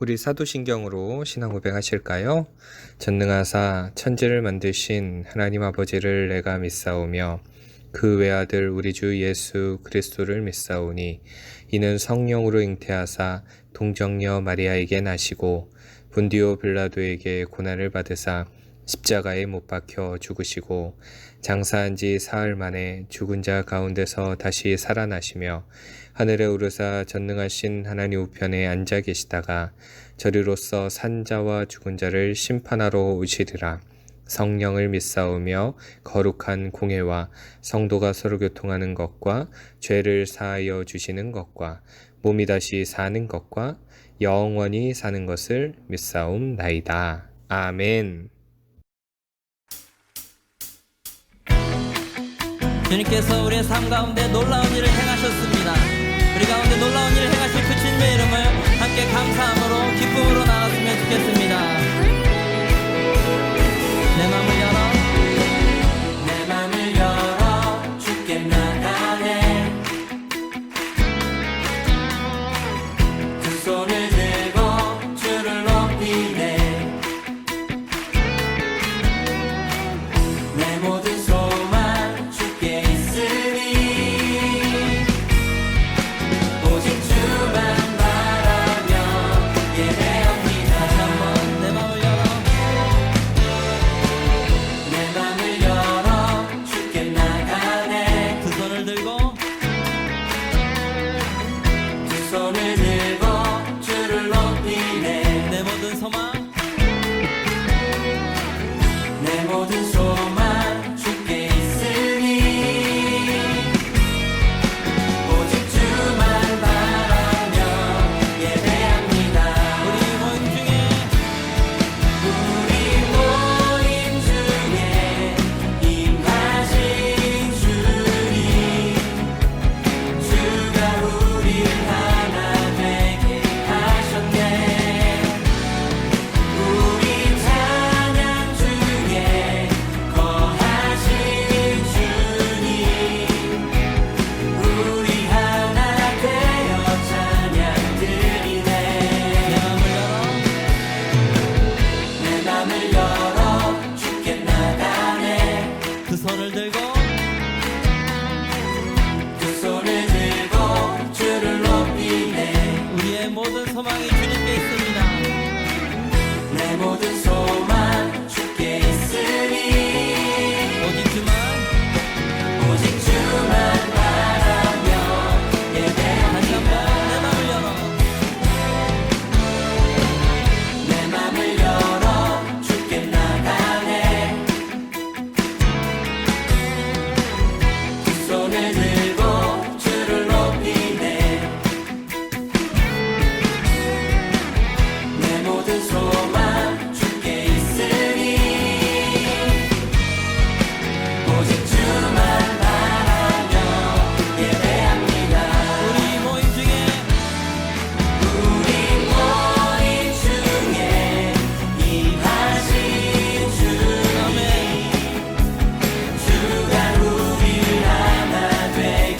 우리 사도신경으로 신앙 고백하실까요? 전능하사 천지를 만드신 하나님 아버지를 내가 믿사오며 그 외아들 우리 주 예수 그리스도를 믿사오니 이는 성령으로 잉태하사 동정녀 마리아에게 나시고 본디오 빌라도에게 고난을 받으사 십자가에 못 박혀 죽으시고 장사한 지 사흘 만에 죽은 자 가운데서 다시 살아나시며 하늘에 오르사 전능하신 하나님 우편에 앉아 계시다가 저리로서 산 자와 죽은 자를 심판하러 오시리라. 성령을 믿사오며 거룩한 공회와 성도가 서로 교통하는 것과 죄를 사하여 주시는 것과 몸이 다시 사는 것과 영원히 사는 것을 믿사옵나이다. 아멘. 주님께서 우리의 삶 가운데 놀라운 일을 행하셨습니다. 우리 가운데 놀라운 일을 행하실 그 주님의 이름을 함께 감사함으로 기쁨으로 나갔으면 좋겠습니다. 내 맘을 열어 내 맘을 열어 주께 나가네. 두 손을 들고 주를 높이네. 내 모든 소망 주께 있으니 오직 주만 바라며 예배합니다. 다시 한번 내 맘을 열어 내 맘을 열어 주께 나가네. 두 손을 들고 두 손을 들고 주를 높이네. 내 모든 소망 내 모든 소망 주께 있으니 오직 주만 바라며 예배합니다. 우리 모임 중에 우리 모임 중에 임하신 주님, 주가 우리를 하나 되게 하셨네. 우리 찬양 중에 거하신 주님, 우리 하나 되어 찬양 드리네. 내 맘을 열어 내 맘을 열어 주께 나가네. 두 손을 들고 두 손을 들고 주를 높이네. 우리의 모든 소망이 주님께 있습니다. 내 모든 소망 주께 있으니 오직 주만 오직 주만 바라며 다시 한번 예배합니다. 내 맘을 열어 내 맘을 열어 주께 나가네. 두 손을 들고 주를 높이네. 내 모든 소망 주께 있으니 오직 주만 바라며 예배합니다. 우리 모임 중에 우리 모임 중에 임하신 주님, 아멘 주가 우리를 하나 되게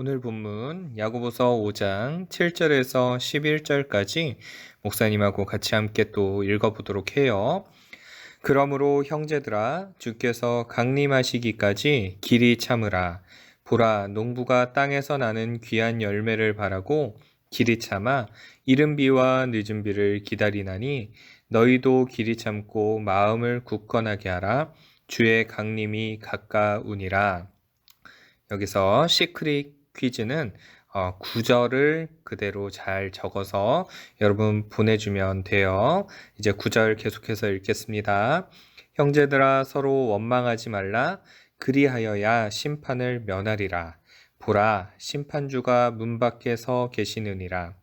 오늘 본문 야고보서 5장 7절에서 11절까지 목사님하고 같이 함께 또 읽어보도록 해요. 그러므로 형제들아 주께서 강림하시기까지 길이 참으라. 보라 농부가 땅에서 나는 귀한 열매를 바라고 길이 참아 이른 비와 늦은 비를 기다리나니 너희도 길이 참고 마음을 굳건하게 하라. 주의 강림이 가까우니라. 여기서 시크릿 퀴즈는 구절을 그대로 잘 적어서 여러분 보내주면 돼요. 이제 구절 계속해서 읽겠습니다. 형제들아 서로 원망하지 말라. 그리하여야 심판을 면하리라. 보라 심판주가 문 밖에 서 계시느니라.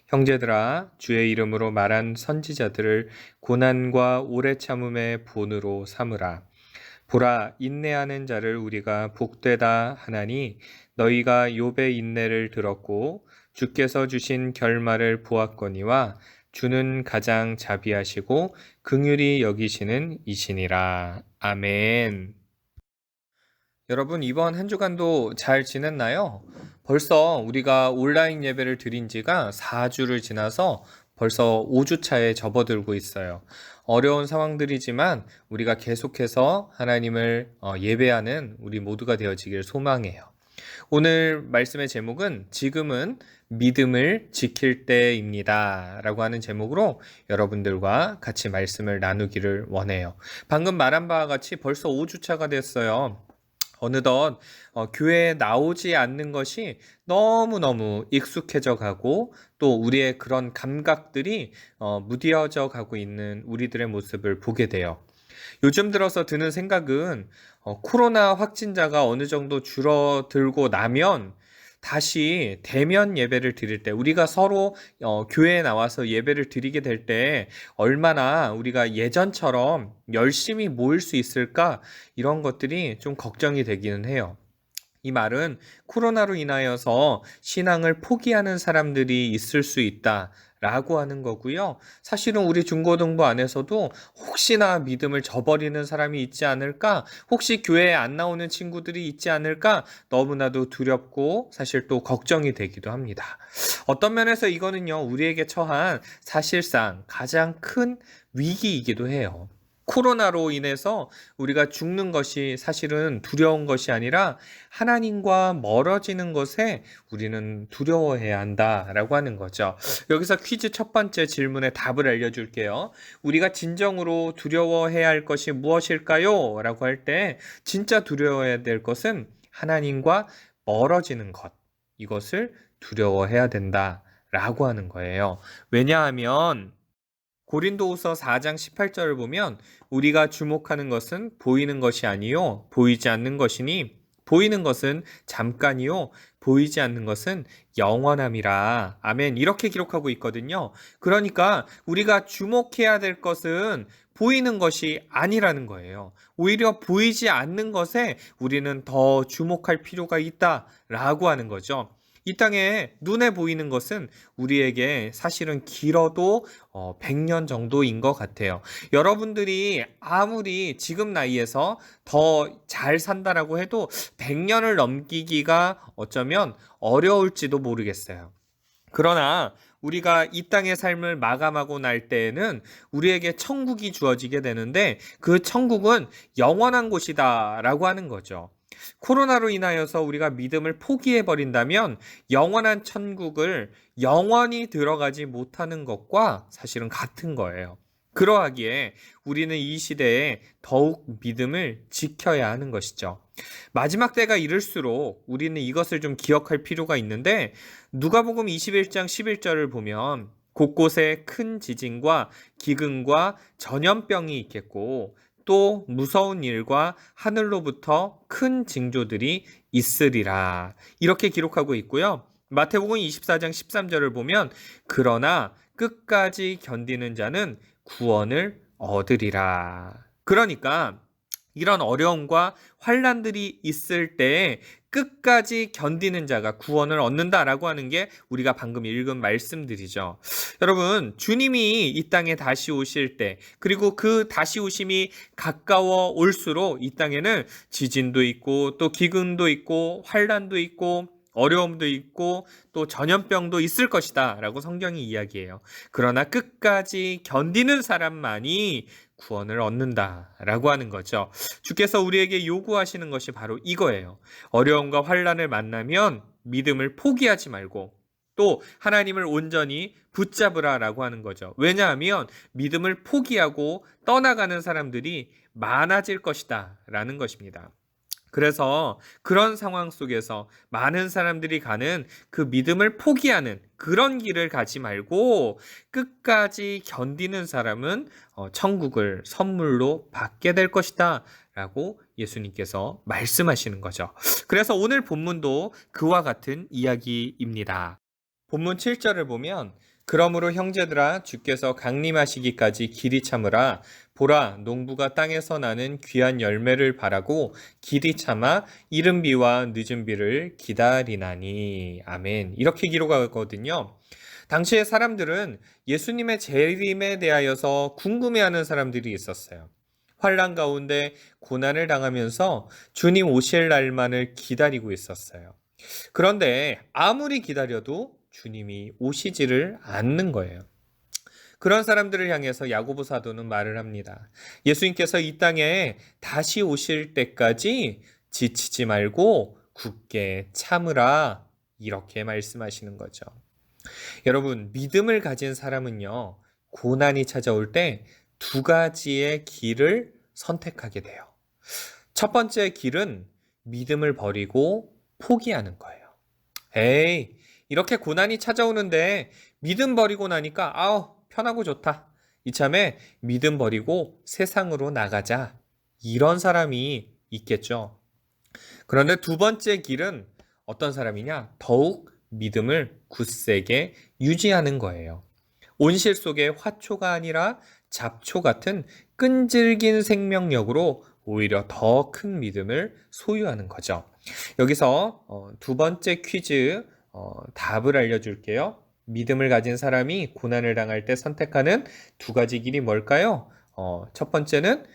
형제들아 주의 이름으로 말한 선지자들을 고난과 오래 참음의 본으로 삼으라. 보라 인내하는 자를 우리가 복되다 하나니 너희가 욥의 인내를 들었고 주께서 주신 결말을 보았거니와 주는 가장 자비하시고 긍휼히 여기시는 이시니라. 아멘. 여러분 이번 한 주간도 잘 지냈나요? 벌써 우리가 온라인 예배를 드린 지가 4주를 지나서 벌써 5주차에 접어들고 있어요. 어려운 상황들이지만 우리가 계속해서 하나님을 예배하는 우리 모두가 되어지길 소망해요. 오늘 말씀의 제목은 지금은 믿음을 지킬 때입니다 라고 하는 제목으로 여러분들과 같이 말씀을 나누기를 원해요. 방금 말한 바와 같이 벌써 5주차가 됐어요. 어느덧 교회에 나오지 않는 것이 너무너무 익숙해져 가고 또 우리의 그런 감각들이 무뎌져 가고 있는 우리들의 모습을 보게 돼요. 요즘 들어서 드는 생각은 코로나 확진자가 어느 정도 줄어들고 나면 다시 대면 예배를 드릴 때 우리가 서로 교회에 나와서 예배를 드리게 될 때 얼마나 우리가 예전처럼 열심히 모일 수 있을까 이런 것들이 좀 걱정이 되기는 해요. 이 말은 코로나로 인하여서 신앙을 포기하는 사람들이 있을 수 있다 라고 하는 거고요. 사실은 우리 중고등부 안에서도 혹시나 믿음을 저버리는 사람이 있지 않을까, 혹시 교회에 안 나오는 친구들이 있지 않을까 너무나도 두렵고 사실 또 걱정이 되기도 합니다. 어떤 면에서 이거는요 우리에게 처한 사실상 가장 큰 위기이기도 해요. 코로나로 인해서 우리가 죽는 것이 사실은 두려운 것이 아니라 하나님과 멀어지는 것에 우리는 두려워해야 한다라고 하는 거죠. 여기서 퀴즈 첫 번째 질문에 답을 알려줄게요. 우리가 진정으로 두려워해야 할 것이 무엇일까요? 라고 할 때 진짜 두려워해야 될 것은 하나님과 멀어지는 것. 이것을 두려워해야 된다라고 하는 거예요. 왜냐하면 고린도후서 4장 18절을 보면 우리가 주목하는 것은 보이는 것이 아니요 보이지 않는 것이니 보이는 것은 잠깐이요 보이지 않는 것은 영원함이라. 아멘. 이렇게 기록하고 있거든요. 그러니까 우리가 주목해야 될 것은 보이는 것이 아니라는 거예요. 오히려 보이지 않는 것에 우리는 더 주목할 필요가 있다라고 하는 거죠. 이 땅에 눈에 보이는 것은 우리에게 사실은 길어도 100년 정도인 것 같아요. 여러분들이 아무리 지금 나이에서 더 잘 산다라고 해도 100년을 넘기기가 어쩌면 어려울지도 모르겠어요. 그러나 우리가 이 땅의 삶을 마감하고 날 때에는 우리에게 천국이 주어지게 되는데 그 천국은 영원한 곳이다 라고 하는 거죠. 코로나로 인하여서 우리가 믿음을 포기해버린다면 영원한 천국을 영원히 들어가지 못하는 것과 사실은 같은 거예요. 그러하기에 우리는 이 시대에 더욱 믿음을 지켜야 하는 것이죠. 마지막 때가 이를수록 우리는 이것을 좀 기억할 필요가 있는데 누가복음 21장 11절을 보면 곳곳에 큰 지진과 기근과 전염병이 있겠고 또 무서운 일과 하늘로부터 큰 징조들이 있으리라. 이렇게 기록하고 있고요. 마태복음 24장 13절을 보면 그러나 끝까지 견디는 자는 구원을 얻으리라. 그러니까 이런 어려움과 환난들이 있을 때 끝까지 견디는 자가 구원을 얻는다라고 하는 게 우리가 방금 읽은 말씀들이죠. 여러분, 주님이 이 땅에 다시 오실 때, 그리고 그 다시 오심이 가까워 올수록 이 땅에는 지진도 있고 또 기근도 있고 환난도 있고 어려움도 있고 또 전염병도 있을 것이다 라고 성경이 이야기해요. 그러나 끝까지 견디는 사람만이 구원을 얻는다 라고 하는 거죠. 주께서 우리에게 요구하시는 것이 바로 이거예요. 어려움과 환난을 만나면 믿음을 포기하지 말고 또 하나님을 온전히 붙잡으라 라고 하는 거죠. 왜냐하면 믿음을 포기하고 떠나가는 사람들이 많아질 것이다 라는 것입니다. 그래서 그런 상황 속에서 많은 사람들이 가는 그 믿음을 포기하는 그런 길을 가지 말고 끝까지 견디는 사람은 천국을 선물로 받게 될 것이다 라고 예수님께서 말씀하시는 거죠. 그래서 오늘 본문도 그와 같은 이야기입니다. 본문 7절을 보면 그러므로 형제들아 주께서 강림하시기까지 길이 참으라. 보라 농부가 땅에서 나는 귀한 열매를 바라고 길이 참아 이른 비와 늦은 비를 기다리나니. 아멘. 이렇게 기록하거든요. 당시의 사람들은 예수님의 재림에 대하여서 궁금해하는 사람들이 있었어요. 환난 가운데 고난을 당하면서 주님 오실 날만을 기다리고 있었어요. 그런데 아무리 기다려도 주님이 오시지를 않는 거예요. 그런 사람들을 향해서 야고보 사도는 말을 합니다. 예수님께서 이 땅에 다시 오실 때까지 지치지 말고 굳게 참으라. 이렇게 말씀하시는 거죠. 여러분, 믿음을 가진 사람은요, 고난이 찾아올 때 두 가지의 길을 선택하게 돼요. 첫 번째 길은 믿음을 버리고 포기하는 거예요. 에이, 이렇게 고난이 찾아오는데 믿음 버리고 나니까 편하고 좋다. 이참에 믿음 버리고 세상으로 나가자. 이런 사람이 있겠죠. 그런데 두 번째 길은 어떤 사람이냐? 더욱 믿음을 굳세게 유지하는 거예요. 온실 속의 화초가 아니라 잡초 같은 끈질긴 생명력으로 오히려 더 큰 믿음을 소유하는 거죠. 여기서 두 번째 퀴즈 답을 알려줄게요. 믿음을 가진 사람이 고난을 당할 때 선택하는 두 가지 길이 뭘까요? 첫 번째는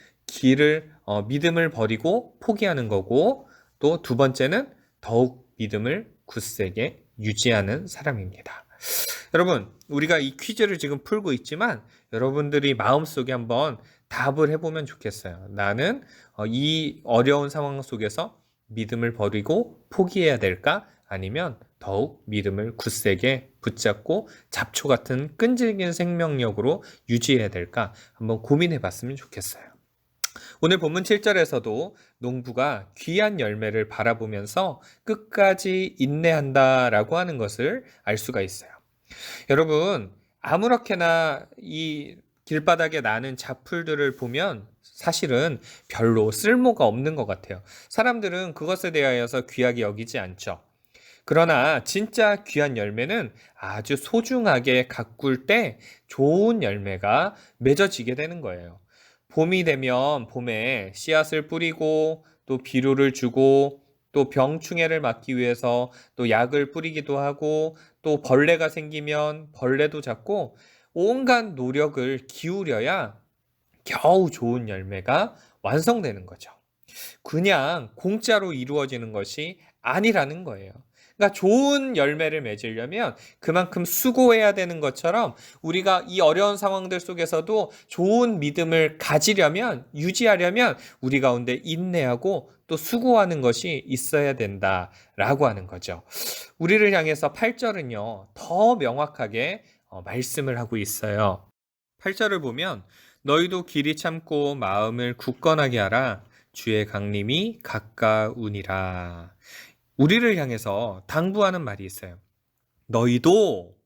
믿음을 버리고 포기하는 거고, 또 두 번째는 더욱 믿음을 굳세게 유지하는 사람입니다. 여러분, 우리가 이 퀴즈를 지금 풀고 있지만 여러분들이 마음속에 한번 답을 해보면 좋겠어요. 나는 이 어려운 상황 속에서 믿음을 버리고 포기해야 될까? 아니면 더욱 믿음을 굳세게 붙잡고 잡초 같은 끈질긴 생명력으로 유지해야 될까? 한번 고민해 봤으면 좋겠어요. 오늘 본문 7절에서도 농부가 귀한 열매를 바라보면서 끝까지 인내한다라고 하는 것을 알 수가 있어요. 여러분, 아무렇게나 이 길바닥에 나는 잡풀들을 보면 사실은 별로 쓸모가 없는 것 같아요. 사람들은 그것에 대하여서 귀하게 여기지 않죠. 그러나 진짜 귀한 열매는 아주 소중하게 가꿀 때 좋은 열매가 맺어지게 되는 거예요. 봄이 되면 봄에 씨앗을 뿌리고 또 비료를 주고 또 병충해를 막기 위해서 또 약을 뿌리기도 하고 또 벌레가 생기면 벌레도 잡고 온갖 노력을 기울여야 겨우 좋은 열매가 완성되는 거죠. 그냥 공짜로 이루어지는 것이 아니라는 거예요. 그러니까 좋은 열매를 맺으려면 그만큼 수고해야 되는 것처럼 우리가 이 어려운 상황들 속에서도 좋은 믿음을 가지려면, 유지하려면 우리 가운데 인내하고 또 수고하는 것이 있어야 된다라고 하는 거죠. 우리를 향해서 8절은요, 더 명확하게 말씀을 하고 있어요. 8절을 보면 너희도 길이 참고 마음을 굳건하게 하라. 주의 강림이 가까우니라. 우리를 향해서 당부하는 말이 있어요. 너희도,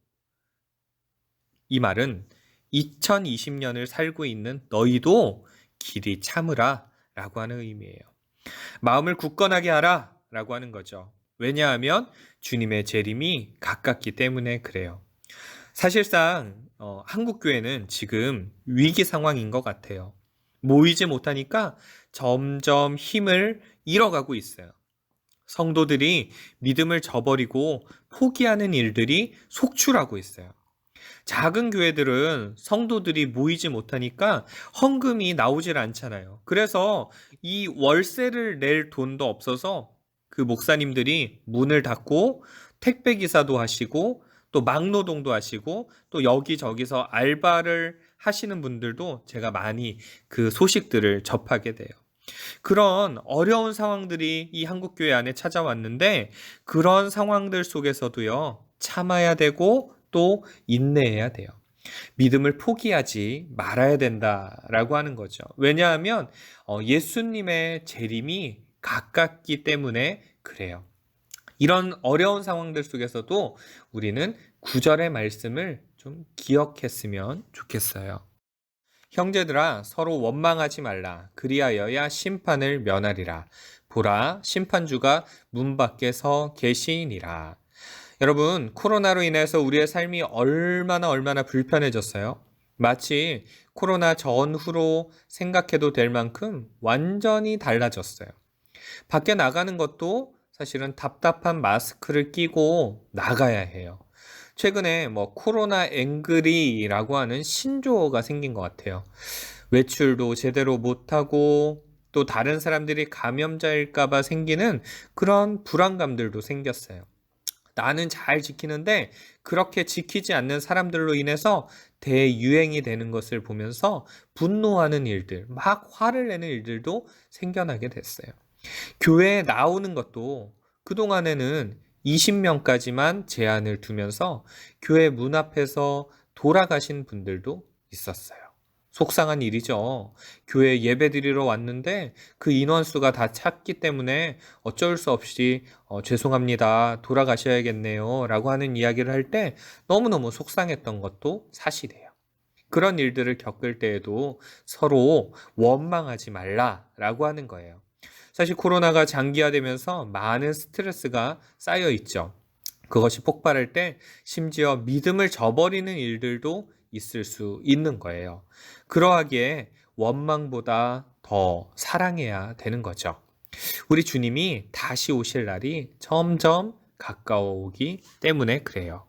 이 말은 2020년을 살고 있는 너희도 길이 참으라 라고 하는 의미예요. 마음을 굳건하게 하라 라고 하는 거죠. 왜냐하면 주님의 재림이 가깝기 때문에 그래요. 사실상 한국교회는 지금 위기 상황인 것 같아요. 모이지 못하니까 점점 힘을 잃어가고 있어요. 성도들이 믿음을 저버리고 포기하는 일들이 속출하고 있어요. 작은 교회들은 성도들이 모이지 못하니까 헌금이 나오질 않잖아요. 그래서 이 월세를 낼 돈도 없어서 그 목사님들이 문을 닫고 택배 기사도 하시고 또 막노동도 하시고 또 여기저기서 알바를 하시는 분들도 제가 많이 그 소식들을 접하게 돼요. 그런 어려운 상황들이 이 한국교회 안에 찾아왔는데 그런 상황들 속에서도요, 참아야 되고 또 인내해야 돼요. 믿음을 포기하지 말아야 된다라고 하는 거죠. 왜냐하면 예수님의 재림이 가깝기 때문에 그래요. 이런 어려운 상황들 속에서도 우리는 9절의 말씀을 좀 기억했으면 좋겠어요. 형제들아 서로 원망하지 말라. 그리하여야 심판을 면하리라. 보라 심판주가 문 밖에 서 계시니라. 여러분, 코로나로 인해서 우리의 삶이 얼마나 불편해졌어요. 마치 코로나 전후로 생각해도 될 만큼 완전히 달라졌어요. 밖에 나가는 것도 사실은 답답한 마스크를 끼고 나가야 해요. 최근에 코로나 앵그리라고 하는 신조어가 생긴 것 같아요. 외출도 제대로 못하고 또 다른 사람들이 감염자일까봐 생기는 그런 불안감들도 생겼어요. 나는 잘 지키는데 그렇게 지키지 않는 사람들로 인해서 대유행이 되는 것을 보면서 분노하는 일들, 막 화를 내는 일들도 생겨나게 됐어요. 교회에 나오는 것도 그동안에는 20명까지만 제한을 두면서 교회 문 앞에서 돌아가신 분들도 있었어요. 속상한 일이죠. 교회 예배 드리러 왔는데 그 인원수가 다 찼기 때문에 어쩔 수 없이 죄송합니다. 돌아가셔야겠네요. 라고 하는 이야기를 할 때 너무너무 속상했던 것도 사실이에요. 그런 일들을 겪을 때에도 서로 원망하지 말라라고 하는 거예요. 사실 코로나가 장기화되면서 많은 스트레스가 쌓여 있죠. 그것이 폭발할 때 심지어 믿음을 저버리는 일들도 있을 수 있는 거예요. 그러하기에 원망보다 더 사랑해야 되는 거죠. 우리 주님이 다시 오실 날이 점점 가까워오기 때문에 그래요.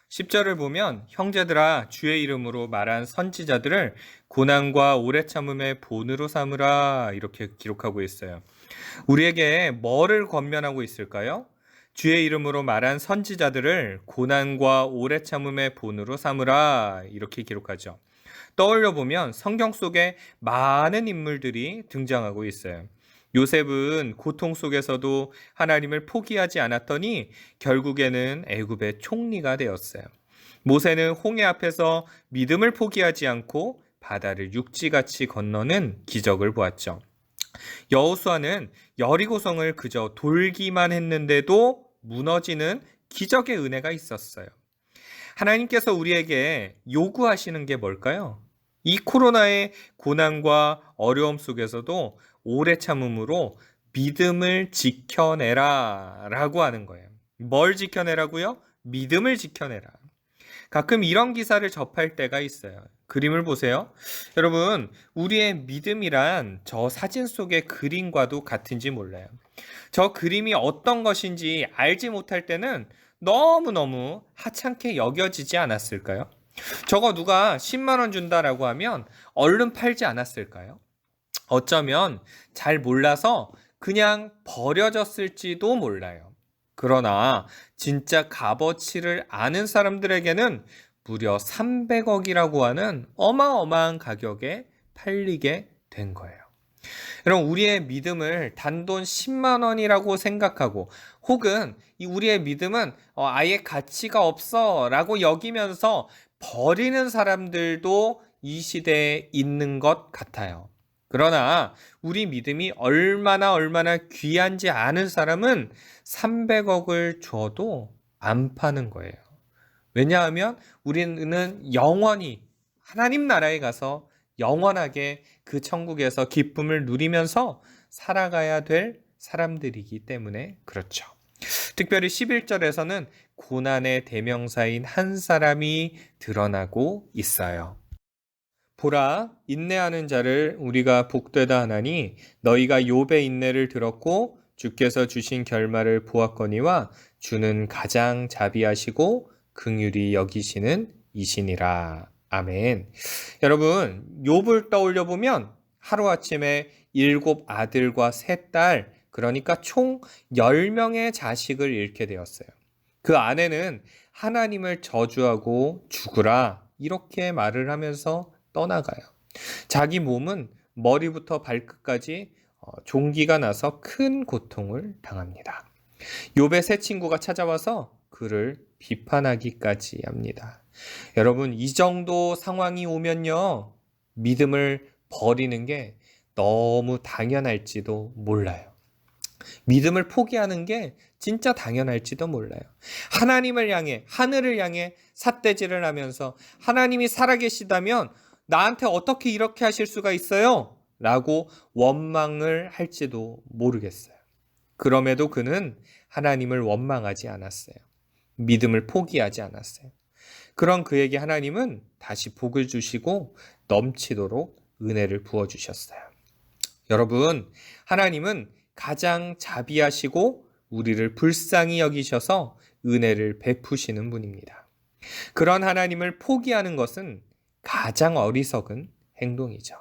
10절을 보면 형제들아 주의 이름으로 말한 선지자들을 고난과 오래 참음의 본으로 삼으라 이렇게 기록하고 있어요. 우리에게 뭐를 권면하고 있을까요? 주의 이름으로 말한 선지자들을 고난과 오래 참음의 본으로 삼으라 이렇게 기록하죠. 떠올려 보면 성경 속에 많은 인물들이 등장하고 있어요. 요셉은 고통 속에서도 하나님을 포기하지 않았더니 결국에는 애굽의 총리가 되었어요. 모세는 홍해 앞에서 믿음을 포기하지 않고 바다를 육지같이 건너는 기적을 보았죠. 여호수아는 여리고성을 그저 돌기만 했는데도 무너지는 기적의 은혜가 있었어요. 하나님께서 우리에게 요구하시는 게 뭘까요? 이 코로나의 고난과 어려움 속에서도 오래 참음으로 믿음을 지켜내라 라고 하는 거예요. 뭘 지켜내라고요? 믿음을 지켜내라. 가끔 이런 기사를 접할 때가 있어요. 그림을 보세요. 여러분, 우리의 믿음이란 저 사진 속의 그림과도 같은지 몰라요. 저 그림이 어떤 것인지 알지 못할 때는 너무너무 하찮게 여겨지지 않았을까요? 저거 누가 10만 원 준다라고 하면 얼른 팔지 않았을까요? 어쩌면 잘 몰라서 그냥 버려졌을지도 몰라요. 그러나 진짜 값어치를 아는 사람들에게는 무려 300억이라고 하는 어마어마한 가격에 팔리게 된 거예요. 여러분, 우리의 믿음을 단돈 10만 원이라고 생각하고 혹은 우리의 믿음은 아예 가치가 없어 라고 여기면서 버리는 사람들도 이 시대에 있는 것 같아요. 그러나 우리 믿음이 얼마나 귀한지 아는 사람은 300억을 줘도 안 파는 거예요. 왜냐하면 우리는 영원히 하나님 나라에 가서 영원하게 그 천국에서 기쁨을 누리면서 살아가야 될 사람들이기 때문에 그렇죠. 특별히 11절에서는 고난의 대명사인 한 사람이 드러나고 있어요. 보라, 인내하는 자를 우리가 복되다 하나니 너희가 욥의 인내를 들었고 주께서 주신 결말을 보았거니와 주는 가장 자비하시고 긍휼히 여기시는 이시니라. 아멘. 여러분, 욥을 떠올려 보면 하루아침에 7 아들과 3 딸 그러니까 총 10명의 자식을 잃게 되었어요. 그 아내는 하나님을 저주하고 죽으라 이렇게 말을 하면서 떠나가요. 자기 몸은 머리부터 발끝까지 종기가 나서 큰 고통을 당합니다. 욥의 세 친구가 찾아와서 그를 비판하기까지 합니다. 여러분, 이 정도 상황이 오면요, 믿음을 버리는 게 너무 당연할지도 몰라요. 믿음을 포기하는 게 진짜 당연할지도 몰라요. 하나님을 향해, 하늘을 향해 삿대질을 하면서 하나님이 살아계시다면 나한테 어떻게 이렇게 하실 수가 있어요? 라고 원망을 할지도 모르겠어요. 그럼에도 그는 하나님을 원망하지 않았어요. 믿음을 포기하지 않았어요. 그런 그에게 하나님은 다시 복을 주시고 넘치도록 은혜를 부어주셨어요. 여러분, 하나님은 가장 자비하시고 우리를 불쌍히 여기셔서 은혜를 베푸시는 분입니다. 그런 하나님을 포기하는 것은 가장 어리석은 행동이죠.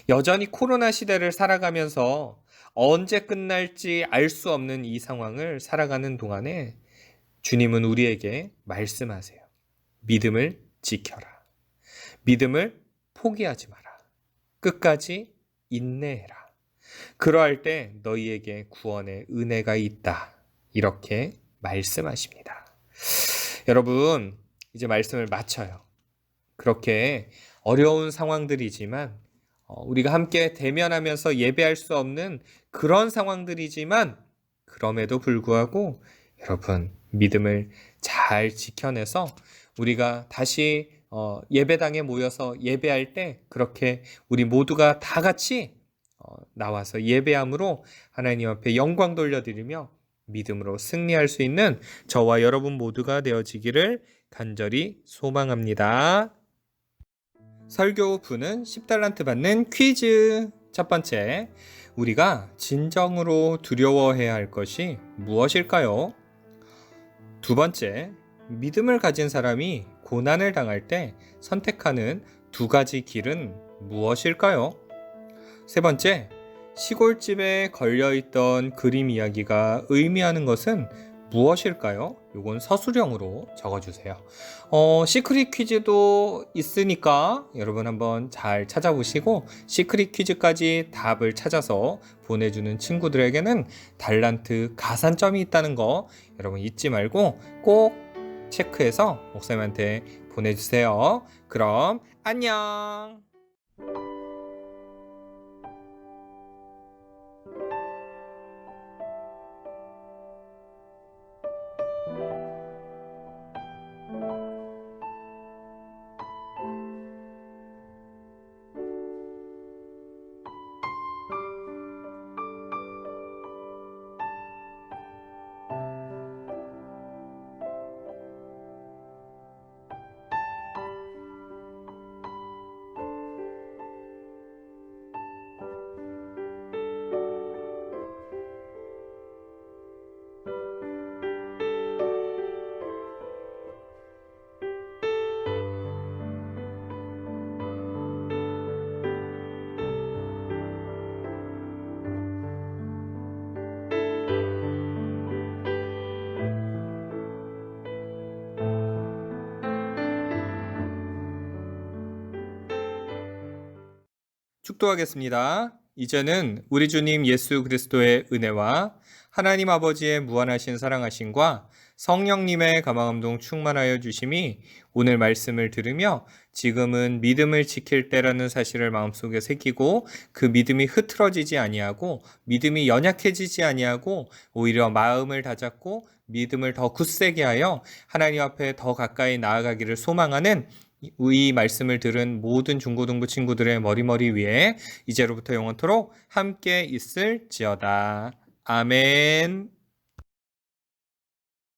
여전히 코로나 시대를 살아가면서 언제 끝날지 알 수 없는 이 상황을 살아가는 동안에 주님은 우리에게 말씀하세요. 믿음을 지켜라. 믿음을 포기하지 마라. 끝까지 인내해라. 그러할 때 너희에게 구원의 은혜가 있다. 이렇게 말씀하십니다. 여러분, 이제 말씀을 마쳐요. 그렇게 어려운 상황들이지만 우리가 함께 대면하면서 예배할 수 없는 그런 상황들이지만 그럼에도 불구하고 여러분 믿음을 잘 지켜내서 우리가 다시 예배당에 모여서 예배할 때 그렇게 우리 모두가 다 같이 나와서 예배함으로 하나님 앞에 영광 돌려드리며 믿음으로 승리할 수 있는 저와 여러분 모두가 되어지기를 간절히 소망합니다. 설교 부는 10달란트 받는 퀴즈. 첫 번째, 우리가 진정으로 두려워해야 할 것이 무엇일까요? 두 번째, 믿음을 가진 사람이 고난을 당할 때 선택하는 두 가지 길은 무엇일까요? 세 번째, 시골집에 걸려있던 그림 이야기가 의미하는 것은 무엇일까요? 요건 서술형으로 적어주세요. 시크릿 퀴즈도 있으니까 여러분 한번 잘 찾아보시고 시크릿 퀴즈까지 답을 찾아서 보내주는 친구들에게는 달란트 가산점이 있다는 거 여러분 잊지 말고 꼭 체크해서 목사님한테 보내주세요. 그럼 안녕. 축도하겠습니다. 이제는 우리 주님 예수 그리스도의 은혜와 하나님 아버지의 무한하신 사랑하심과 성령님의 감화감동 충만하여 주심이 오늘 말씀을 들으며 지금은 믿음을 지킬 때라는 사실을 마음속에 새기고 그 믿음이 흐트러지지 아니하고 믿음이 연약해지지 아니하고 오히려 마음을 다잡고 믿음을 더 굳세게 하여 하나님 앞에 더 가까이 나아가기를 소망하는 이 말씀을 들은 모든 중고등부 친구들의 머리 위에 이제로부터 영원토록 함께 있을지어다. 아멘.